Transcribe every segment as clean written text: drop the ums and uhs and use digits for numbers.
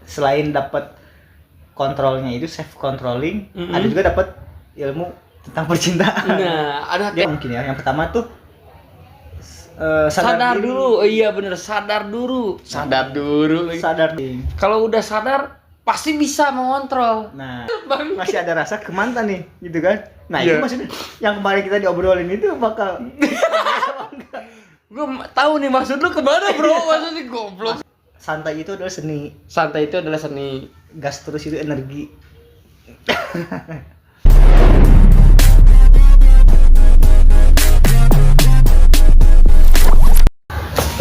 Selain dapat kontrolnya itu self controlling, ada juga dapat ilmu tentang percintaan. Nah, ada Ya, mungkin ya. Yang pertama tuh sadar diri. dulu. Oh iya bener, sadar dulu. Sadar dulu. Sadar diri. Kalau udah sadar pasti bisa mengontrol. Nah, masih ada rasa ke mantan nih, gitu kan? Nah, Iya. itu maksudnya yang kemarin kita diobrolin itu bakal Gue tahu nih maksud lu kemana bro? Maksudnya goblok. santai itu adalah seni, Santai itu adalah seni. gas terus itu energi.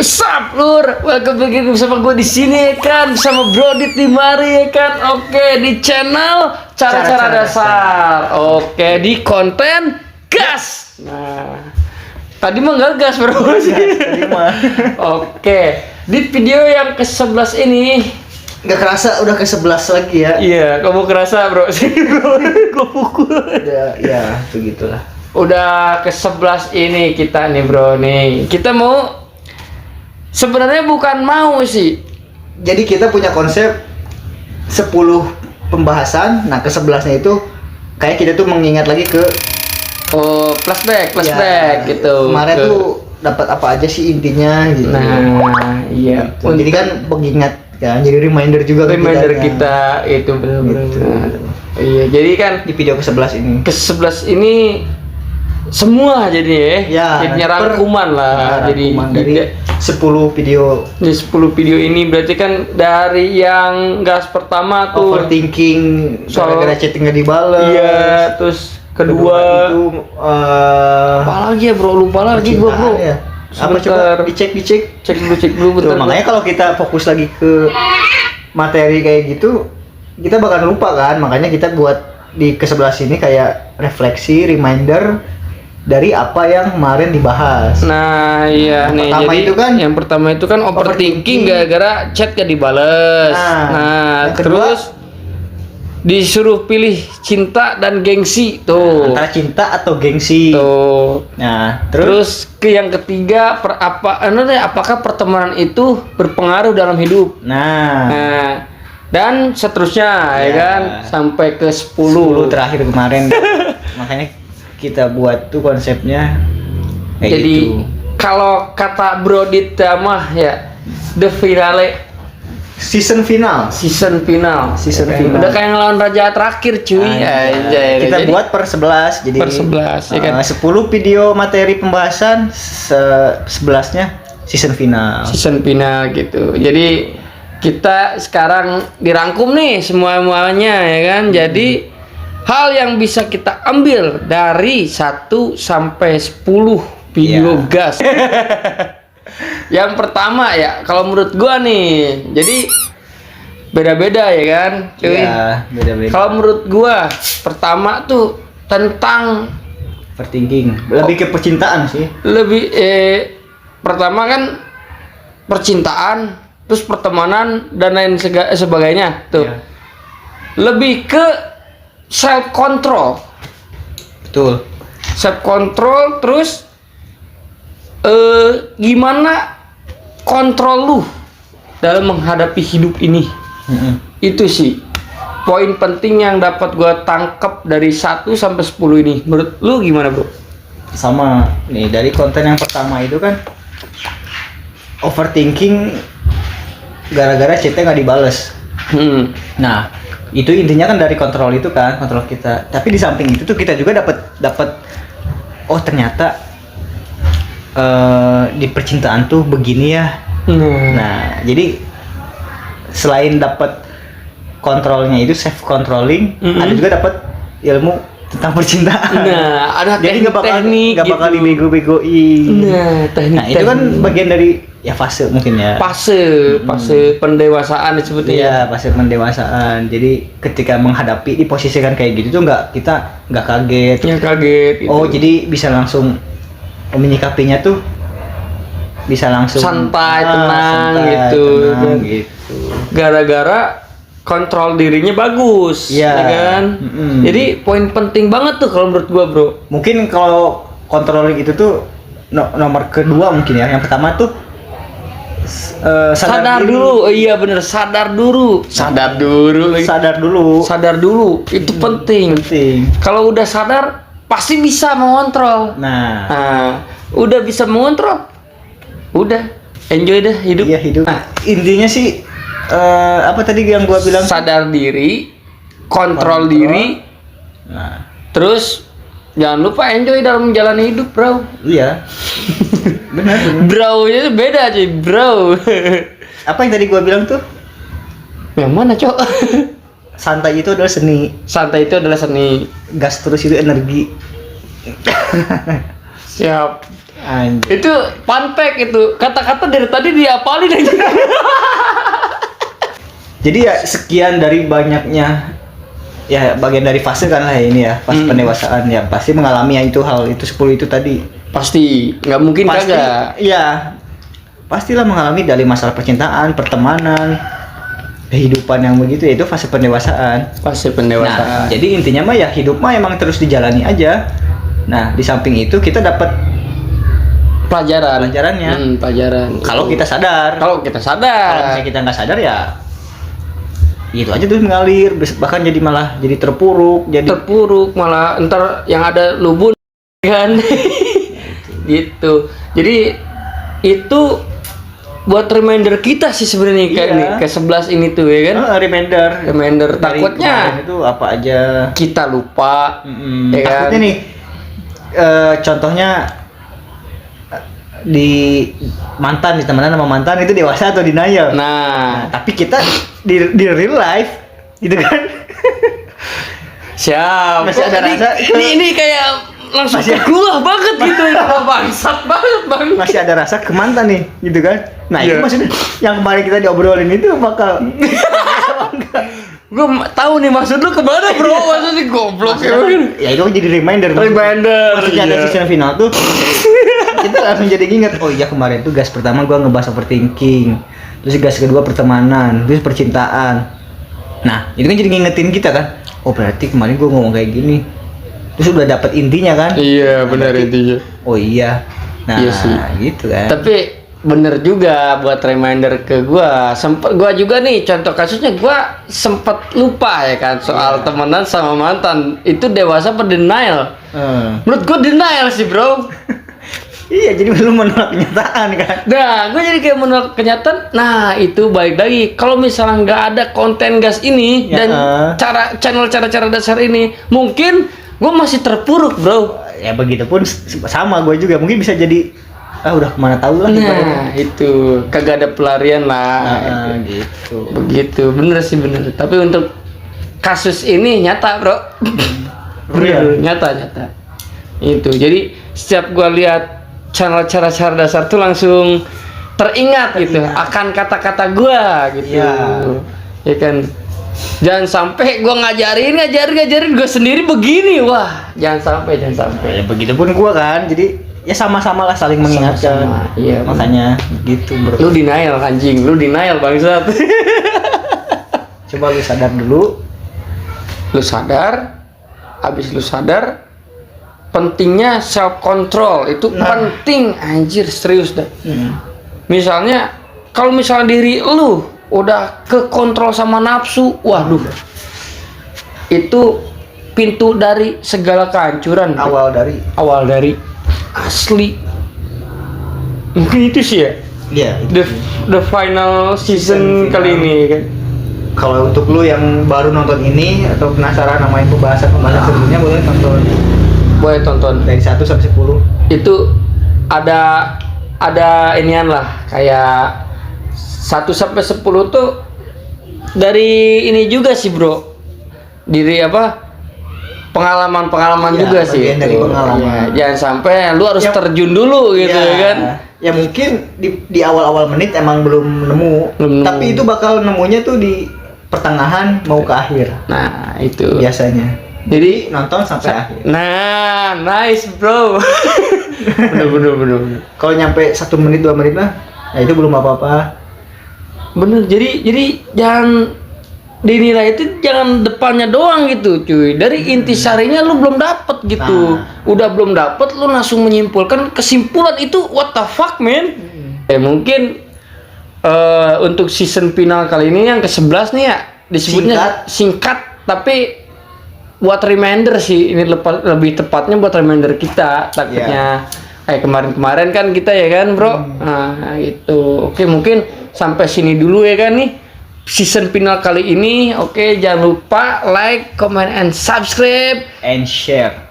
Sup lur, welcome back bersama gue di sini ya kan, bersama Brodit di mari ya kan. Oke, di channel cara-cara dasar. Oke, di konten gas. Nah, tadi mah nggak gas bro. Tadi mah Oke, di video yang ke-11 ini, nggak kerasa udah ke 11 lagi ya. iya, kamu kerasa bro? Gue pukul. Udah, ya begitulah. Udah ke-11 ini kita nih bro nih. Kita mau, sebenarnya bukan mau sih. Jadi kita punya konsep 10 pembahasan. Nah, ke 11-nya itu kayak kita tuh mengingat lagi ke Oh, flashback ya, gitu. Kemarin tuh dapat apa aja sih intinya gitu. Nah, iya. Gitu. Jadi kan pengingat kan, jadi reminder juga ke Reminder kitanya. kita itu benar-benar. Gitu. Iya, jadi kan Di video ke 11 ini. ke-11 ini semua jadi Ya, jadinya rangkuman lah. Jadi rangkuman dari 10 video di 10 video ini berarti kan dari yang gas pertama tuh overthinking soal- gara-gara chatting nggak dibales. iya, terus kedua itu apa lagi ya bro, lupa lagi gua bro. ya. Apa Sebentar. coba dicek Cek dulu Tuh, bentar. makanya kalau kita fokus lagi ke materi kayak gitu, kita bakal lupa kan. Makanya kita buat di ke-11 ini kayak refleksi, reminder dari apa yang kemarin dibahas. Nah, iya Yang nih. pertama Jadi itu kan yang pertama itu kan overthinking overthinking. gara-gara chat gak dibales. Nah, yang kedua, terus disuruh pilih cinta dan gengsi tuh. antara cinta atau gengsi. Tuh. Nah, Terus ke yang ketiga apakah pertemanan itu berpengaruh dalam hidup? nah, Nah, dan seterusnya ya Ya. kan sampai ke 10 10. terakhir kemarin. Makanya kita buat tuh konsepnya kayak Jadi gitu. kalau kata Brodit mah ya the finale, Season final. season final. Season Ya kan? final. Udah kayak ngelawan raja terakhir cuy. Anjay. Kita Jadi, buat per 11 jadi per 11, ya kan? 10 video materi pembahasan 11-nya season final. season final gitu. Jadi kita sekarang dirangkum nih semuanya ya kan. Jadi hal yang bisa kita ambil dari 1 sampai 10 video Iya. gas. Yang pertama ya, kalau menurut gua nih, jadi beda-beda ya kan, cuy. Iya, beda-beda. Kalau menurut gua, pertama tuh tentang Overthinking, lebih ke percintaan sih. lebih pertama kan percintaan, terus pertemanan dan lain sebagainya tuh. Iya. Lebih ke self control. Betul. Self control, terus gimana kontrol lu dalam menghadapi hidup ini. Itu sih poin penting yang dapat gua tangkap dari 1 sampai 10 ini. Menurut lu gimana bro? Sama nih dari konten yang pertama itu kan overthinking gara-gara chatnya nggak dibales. Nah, itu intinya kan dari kontrol itu kan, kontrol kita. Tapi di samping itu tuh kita juga dapat oh ternyata di percintaan tuh begini ya. Nah, jadi selain dapat kontrolnya itu self controlling, ada juga dapat ilmu tentang percintaan. Nah, ada Jadi nggak bakal teknik gitu. dibego-begoin. Nah, teknik. Nah, itu kan bagian dari ya fase mungkin ya. fase pendewasaan disebutnya. Iya, fase pendewasaan. Jadi ketika menghadapi diposisikan kayak gitu tuh kita nggak kaget. Yang kaget gitu. Oh, jadi bisa langsung menyikapinya tuh bisa langsung Santai, tenang gitu. tenang gitu. Gara-gara kontrol dirinya bagus, Iya. ya kan? Jadi poin penting banget tuh kalau menurut gua, bro. Mungkin kalau controlling itu tuh nomor kedua mungkin ya. Yang pertama tuh Sadar diri. dulu. Oh iya bener, sadar dulu. Sadar dulu. Sadar dulu. Sadar dulu. Itu penting. Penting. Kalau udah sadar pasti bisa mengontrol. Nah, Nah, udah bisa mengontrol. Udah, enjoy deh hidup. iya hidup. Nah, Intinya sih apa tadi yang gua bilang? sadar diri, kontrol Kontrol. diri, Nah, terus jangan lupa enjoy dalam menjalani hidup, bro. iya. Benar. Bro-nya tuh beda cuy, bro. Apa yang tadi gua bilang tuh? Yang mana, Cok? Santai itu adalah seni, Santai itu adalah seni. gas terus itu energi. Siap. Anjir. Itu fun fact itu. Kata-kata dari tadi diapalin aja. Jadi ya sekian dari banyaknya ya bagian dari fase kan lah ini ya, fase pendewasaan ya pasti mengalami ya itu hal itu 10 itu tadi. Pasti, nggak mungkin Pasti kagak. iya. Pastilah mengalami dari masalah percintaan, pertemanan, kehidupan yang begitu ya itu fase pendewasaan. Pasti Nah, pendewasaan. jadi intinya mah ya hidup mah emang terus dijalani aja. Nah, di samping itu kita dapat pelajarannya. Pelajaran. Kalau kita sadar. Kalau kita Kalau sadar. misalnya kita nggak sadar ya gitu aja terus mengalir, bahkan jadi malah jadi terpuruk, jadi Terpuruk malah ntar yang ada lubun kan. Gitu. Jadi itu buat reminder kita sih sebenarnya kayak Iya. ini ke 11 ini tuh ya kan. reminder. Reminder Dari takutnya kemarin itu apa aja. kita lupa. Ya kan? Takutnya nih contohnya di mantan, di temenan sama mantan itu dewasa atau denial. Nah, Tapi kita di real life gitu kan. siap. Masih ada Kok rasa ini kayak langsung Masih- ke gua banget gitu. Bangsat banget bang. Masih ada rasa ke mantan nih gitu kan. Nah, itu Iya. maksudnya yang kemarin kita diobrolin itu bakal Gua tahu nih maksud lu kemana bro? Maksudnya goblok ya. ya itu kan jadi reminder. Reminder, Maksudnya ada iya. season final tuh kita langsung jadi inget, oh iya kemarin tuh gas pertama gua ngebahas overthinking, terus gas kedua pertemanan, terus percintaan. Nah itu kan jadi ngingetin kita kan, oh berarti kemarin gua ngomong kayak gini, terus udah dapet intinya kan. Iya benar intinya. Oh iya, nah Iya sih. gitu kan. Tapi bener juga buat reminder ke gua. Sempet gua juga nih contoh kasusnya gua sempet lupa ya kan soal temenan sama mantan. Itu dewasa apa denial? Menurut gua denial sih, Bro. Iya jadi belum menolak kenyataan kan. Nah, gue jadi kayak menolak kenyataan. Nah, itu balik lagi. Kalau misalnya nggak ada konten gas ini Ya, dan cara-cara dasar ini, mungkin gue masih terpuruk, bro. Ya begitupun sama gue juga mungkin bisa jadi udah kemana tahu lah. Nah, itu kagak ada pelarian lah. Gitu. Begitu, bener sih bener. Tapi untuk kasus ini nyata, bro. Iya. Nyata. Itu. Jadi setiap gue lihat channel cara-cara dasar tuh langsung teringat gitu akan kata-kata gua gitu. Iya. Ya kan. Jangan sampai gua ngajarin gua sendiri begini. Wah, jangan sampai. Ya begitupun gua kan. Jadi ya sama-sama lah saling mengingatkan. Sama-sama, iya, Makanya gitu, Bro. Lu denial anjing, lu denial bangsat. Coba lu sadar dulu. Lu sadar, habis lu sadar pentingnya self control itu penting anjir serius dah. Misalnya kalau misalnya diri lu udah ke kontrol sama nafsu, waduh. Itu pintu dari segala kehancuran. Bro. Awal dari asli. Mungkin itu sih ya. Iya. The final season Season kali final. ini kan. Kalau untuk lu yang baru nonton ini atau penasaran namain pembahasan sebelumnya boleh Boleh tonton. dari 1 sampai 10. Itu ada inian lah kayak 1 sampai 10 tuh dari ini juga sih, Bro. Diri apa? Pengalaman Iya, juga sih. bagian dari itu. pengalaman. Iya, jangan sampai lu harus Ya, terjun dulu gitu ya kan. Ya mungkin di awal-awal menit emang belum nemu. Belum nemu. Tapi itu bakal nemunya tuh di pertengahan mau ke akhir Nah, itu. biasanya. Jadi Nonton sampai akhir. nah, nice, Bro. bener. Kalau nyampe 1 menit 2 menit lah, nah itu belum apa-apa. Bener, jadi jangan dinilai itu jangan depannya doang gitu cuy. Dari intisarinya lu belum dapet gitu. Udah belum dapet lu langsung menyimpulkan kesimpulan itu what the fuck man. Mungkin untuk season final kali ini yang ke-11 nih ya, disebutnya singkat tapi buat reminder sih, ini lebih tepatnya buat reminder kita, takutnya kayak kemarin-kemarin kan kita ya kan bro. Nah itu oke, mungkin sampai sini dulu ya kan nih season final kali ini. Oke, jangan lupa like, comment, and subscribe And share.